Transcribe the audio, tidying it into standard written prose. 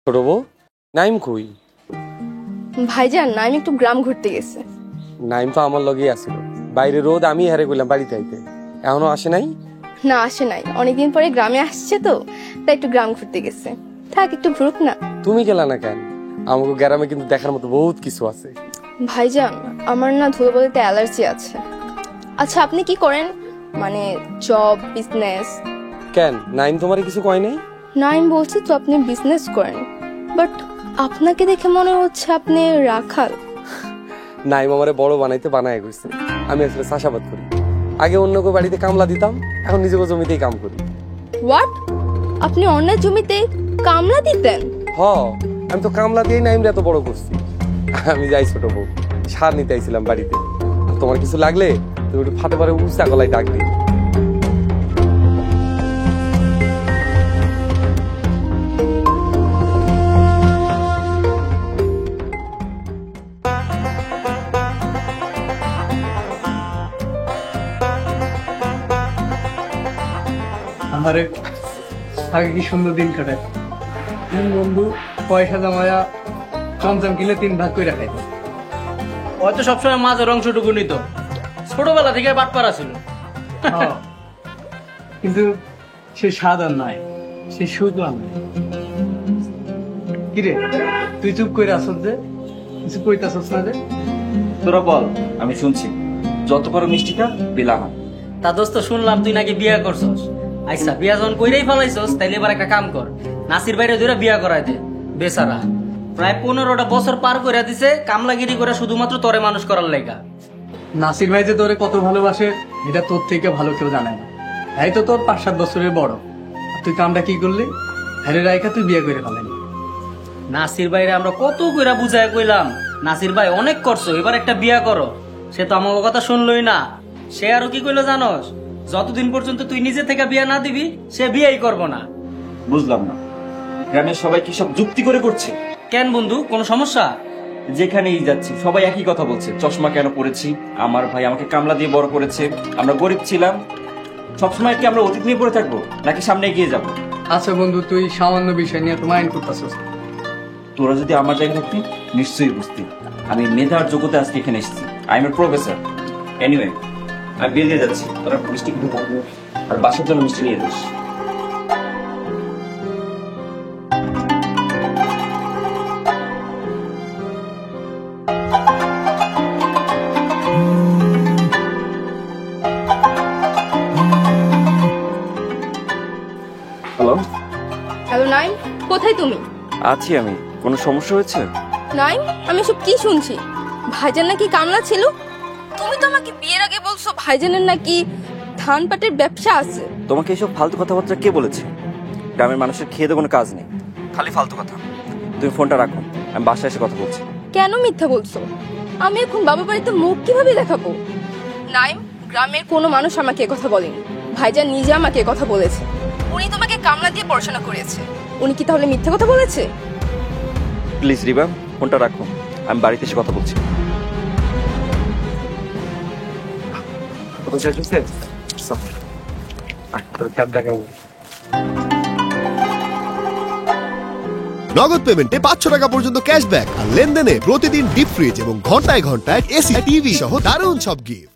ছোট বউ, নাইম কই? ভাইজান নাইম একটু গ্রাম ঘুরতে গেছে। নাইম তো আমার লগেই আসছিল, বাইরে রোদ, আমি হারে কইলাম বাড়িতে আইতে, এখনো আসে নাই? না আসে নাই, অনেকদিন পরে গ্রামে আসছে তো, তাই একটু গ্রাম ঘুরতে গেছে। থাক একটু ঘুরুক না। তুমি গেলা না কেন? আমাকে গ্রামে কিন্তু দেখার মতো বহুত কিছু আছে। ভাইজান আমার না ধুলোবালিতে অ্যালার্জি আছে। আচ্ছা আপনি কি করেন, মানে জব, বিজনেস? কেন, নাইম তোমারে কিছু কয় নাই? নাইম বলছে তো আপনি বিজনেস করেন, বাট আপনাকে দেখে মনে হচ্ছে আপনি রাখাল। নাইম আমারে বড় বানাইতে বানায় গেছে। আমি আসলে চাষাবাদ করি, আগে অন্য কেউ বাড়িতে কামলা দিতাম, এখন নিজেকে জমিতেই কাম করি। হোয়াট? আপনি অন্যের জমিতে কামলা দিতেন? হ, আমি তো কামলা দিয়েই নাইমরে এত বড় করছি। আমি যাই ছোট বউ, সার নিতে আইছিলাম বাড়িতে। তোমার কিছু লাগলে তুমি একটু ফাটে পারে উঁচা গলায় ডাক দিই। আমারে আগে কি সুন্দর দিন কাটায়। তিন বন্ধু পয়সা জমায়া চমচম কিনে 3 ভাগ করে রাখাই। হয়তো সবসময় মাঝের অংশটুকু নিত, ছোটবেলা থেকে বাটপাড়া ছিল। কিন্তু সে স্বাদ আর নাই, সে সুদ আর নাই। কিরে তুই চুপ করে আসছ যে, কিছু কইতাছস না যে? তোরা বল, আমি শুনছি। যত বড় মিষ্টিটা বিলাম। তা দোস্ত শুনলাম তুই নাকি বিয়া করছস। আচ্ছা বিয়া যখন কইরাই ফেলাইছস, তাইলে এবার একটা কাম কর, নাসির বাইরে ধরে বিয়া করাই দে। বেচারা প্রায় 15টা বছর পার করে দিছে কামলাগিরি করে শুধুমাত্র তোরে মানুষ করার লাইগা। নাসির ভাই যে তোরে কত ভালোবাসে এটা তোর থেকে ভালো কেউ জানে না। এই তো তোর 5-7 বছরের বড়, আর তুই কামটা কি করলি? হ্যারে রাইখা তুই বিয়ে করে ফেলাইলি। নাসির ভাইরে আমরা কত কইরা বুঝায় কইলাম, নাসির ভাই অনেক করছো, এবার একটা বিয়া করো। সে তো আমার কথা শুনলই না। সে আরো কি কইলো জানোস? যতদিন পর্যন্ত তুই নিজে থেকে বিয়া না দিবি সে বিয়েই করব না। বুঝলাম না, গ্রামের সবাই কি সব যুক্তি করে করছে? কেন বন্ধু, কোনো সমস্যা? যেখানেই যাচ্ছি সবাই একই কথা বলছে। চশমা কেন পরেছি? আমার ভাই আমাকে কামলা দিয়ে বড় করেছে, আমরা গরিব ছিলাম। সবসময় কি আমরা অতীত নিয়ে পড়ে থাকবো, নাকি সামনে এগিয়ে যাবো? আচ্ছা বন্ধু, তুই সামান্য বিষয় নিয়ে তো মাইন্ড করতেছিস। তোরা যদি আমার জায়গায় থাকতি নিশ্চয়ই বুঝতি আমি মেধার যোগ্যতা আজকে এখানে এসেছি। I M a professor. Anyway, আমি বিয়ে দিয়ে যাচ্ছি। তোরা মিষ্টি কিনে থাকবো, আর বাসার জন্য মিষ্টি নিয়ে যাস। হ্যালো। হ্যালো নাইম, কোথায় তুমি? আছি আমি। কোনো সমস্যা হয়েছে? নাইম আমি সব কি শুনছি? ভাইজান নাকি কামলা ছিল। তুমি তো আমাকে বিয়ের আগে বলছো ভাইজানের নাকি ধান পাটের ব্যবসা আছে। তোমাকে এইসব ফালতু কথাবার্তা কে বলেছে? গ্রামের মানুষের খেয়ে দেওয়ার কোনো কাজ নেই, খালি ফালতু কথা। তুমি ফোনটা রাখো, আমি বাসায় এসে কথা বলছি। কেন মিথ্যা বলছো? আমি এখন বাবা বাড়িতে মুখ কিভাবে দেখাবো? নাইম, গ্রামের কোনো মানুষ আমাকে কথা বলেনি, ভাইজান নিজে আমাকে কথা বলেছে। উনি তোমাকে কামলা দিয়ে পড়াশোনা করেছে। উনি কি তাহলে মিথ্যা কথা বলেছে? প্লিজ রিবা, ফোনটা রাখো, আমি বাড়িতে এসে কথা বলছি। নগদ পেমেন্টে 500 টাকা পর্যন্ত ক্যাশব্যাক আর লেনদেনে প্রতিদিন ডিপ ফ্রিজ এবং ঘন্টায় ঘন্টায় এসি টিভি সহ দারুণ সব গিফট।